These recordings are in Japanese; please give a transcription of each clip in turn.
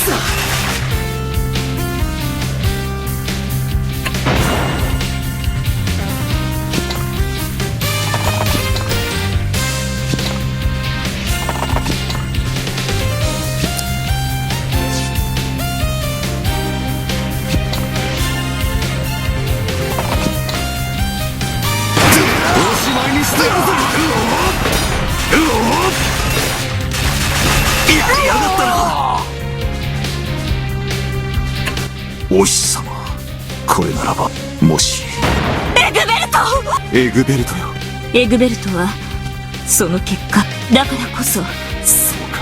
だ。おしまいにしてやるぞ。やりやがったな。お日様、これならばもし。エグベルト。エグベルトよ。エグベルトはその結果だからこそ。そうか。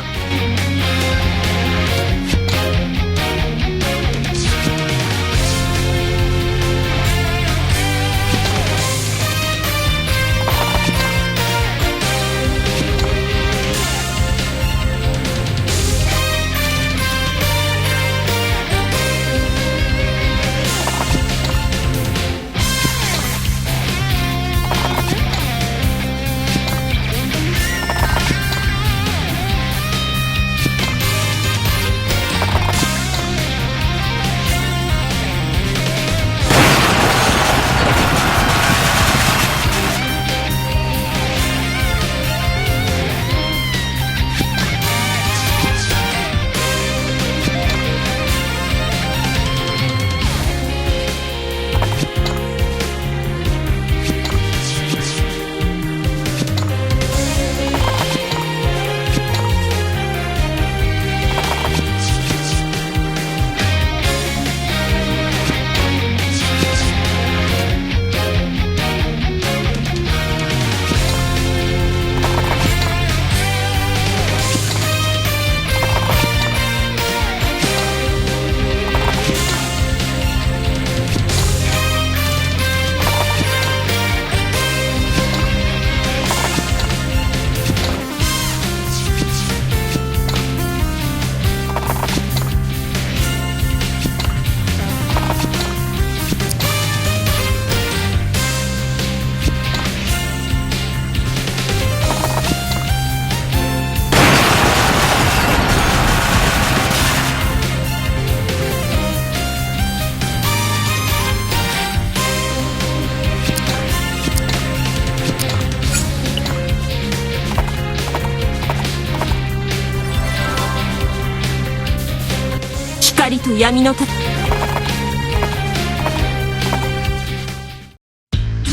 光と闇の戦い。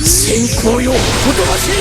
先行よ、おとばしい。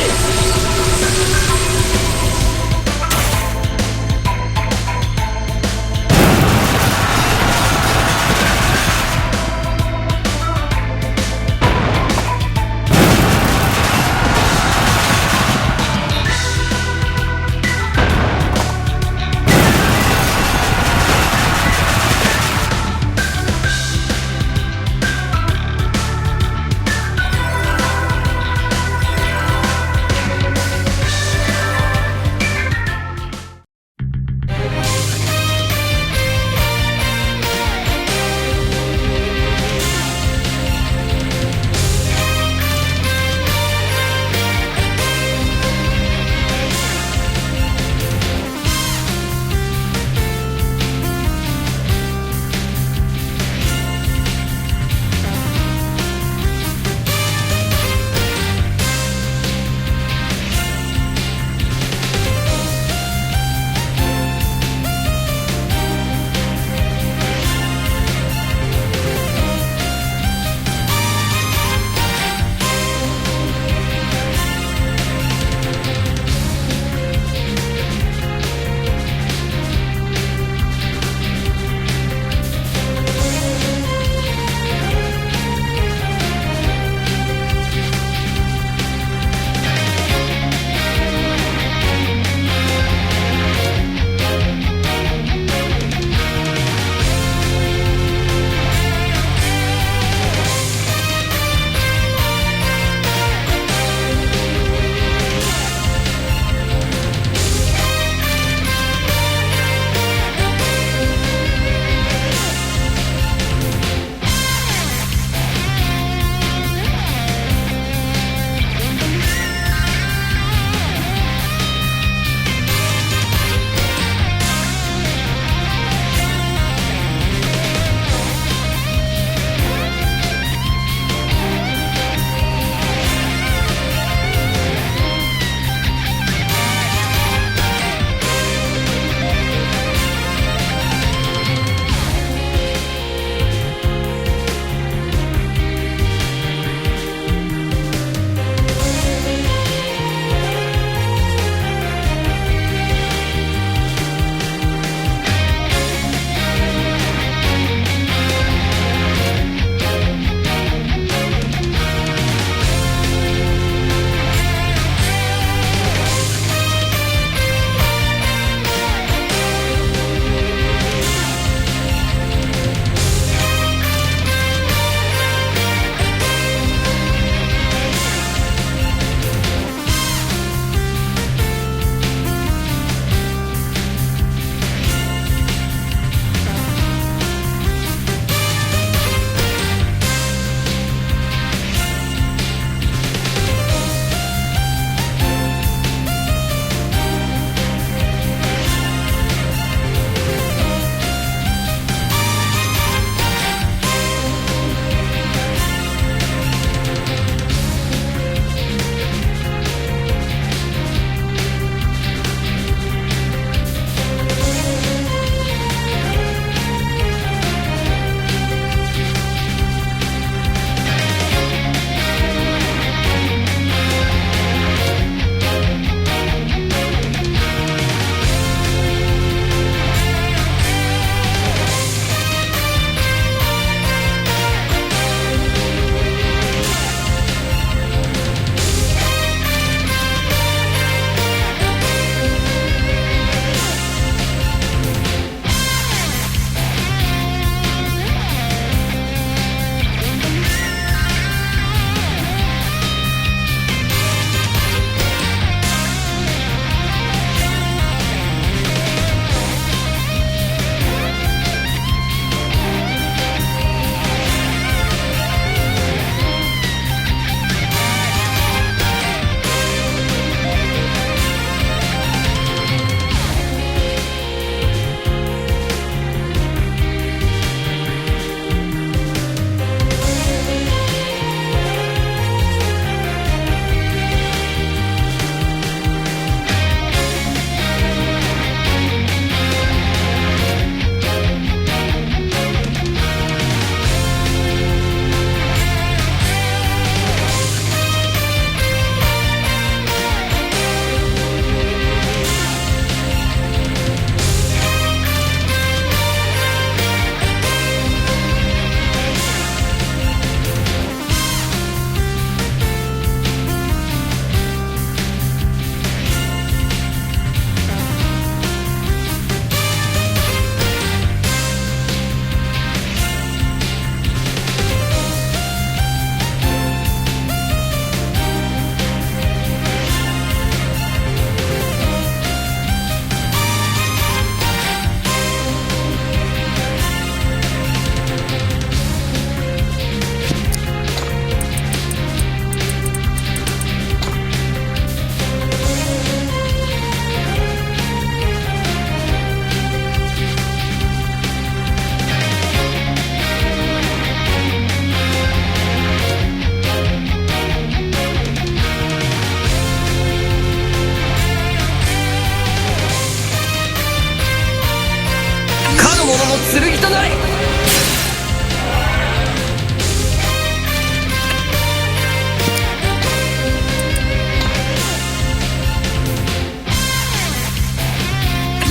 の剣となれ。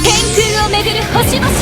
天空をめぐる星々よ。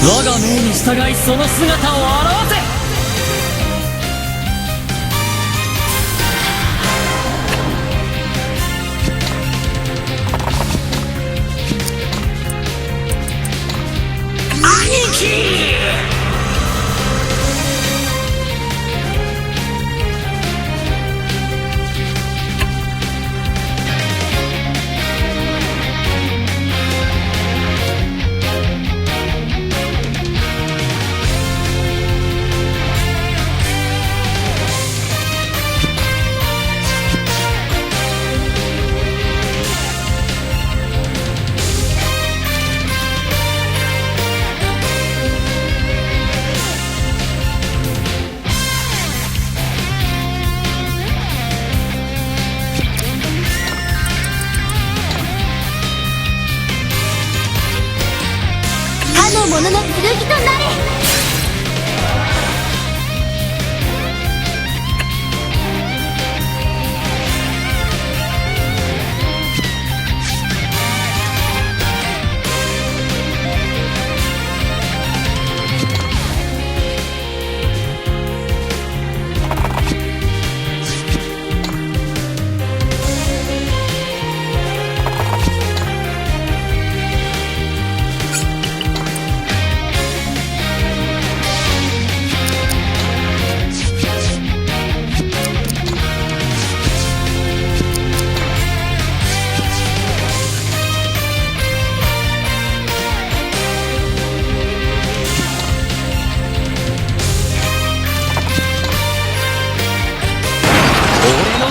我が命に従いその姿を現せ。兄貴。ものの剣となれ。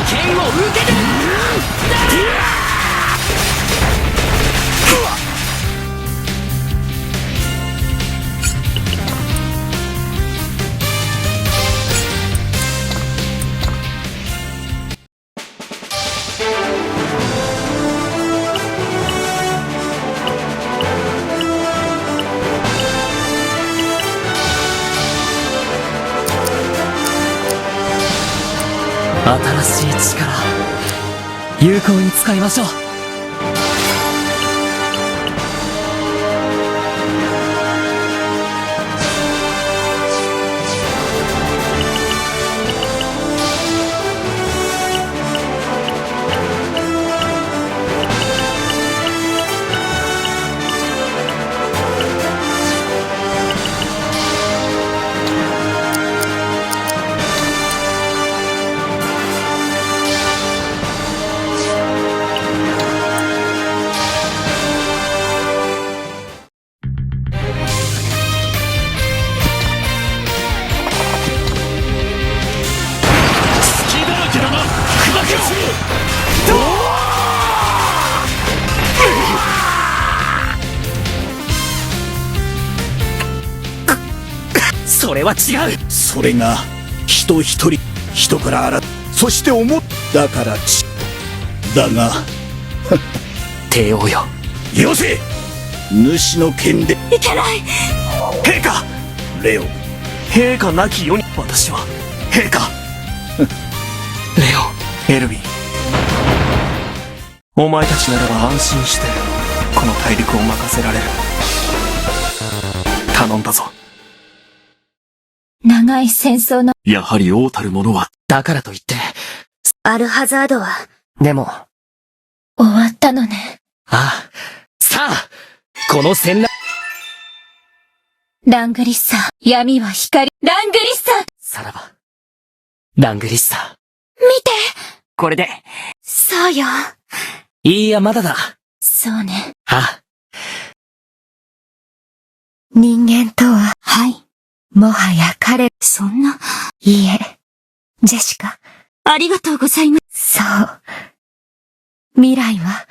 剣を受けて。新しい力有効に使いましょう。それは違う。それが人一人人から洗っ、そして思ったからだが帝王よ、よせ。主の剣で。いけない。陛下。レオ。陛下なき世に。私は陛下。レオ、エルヴィン。お前たちならば安心してこの大陸を任せられる。頼んだぞ。長い戦争のやはり王たる者は。だからといって、アルハザードはでも、終わったのね。ああ、さあ、この戦乱、ラングリッサ、闇は光。ラングリッサ、さらば、ラングリッサ。見て。これで、そうよ。いいや、まだだ。そうね。あ人間とは、はい。もはや彼、そんな。いいえ、ジェシカ。ありがとうございます。そう。未来は、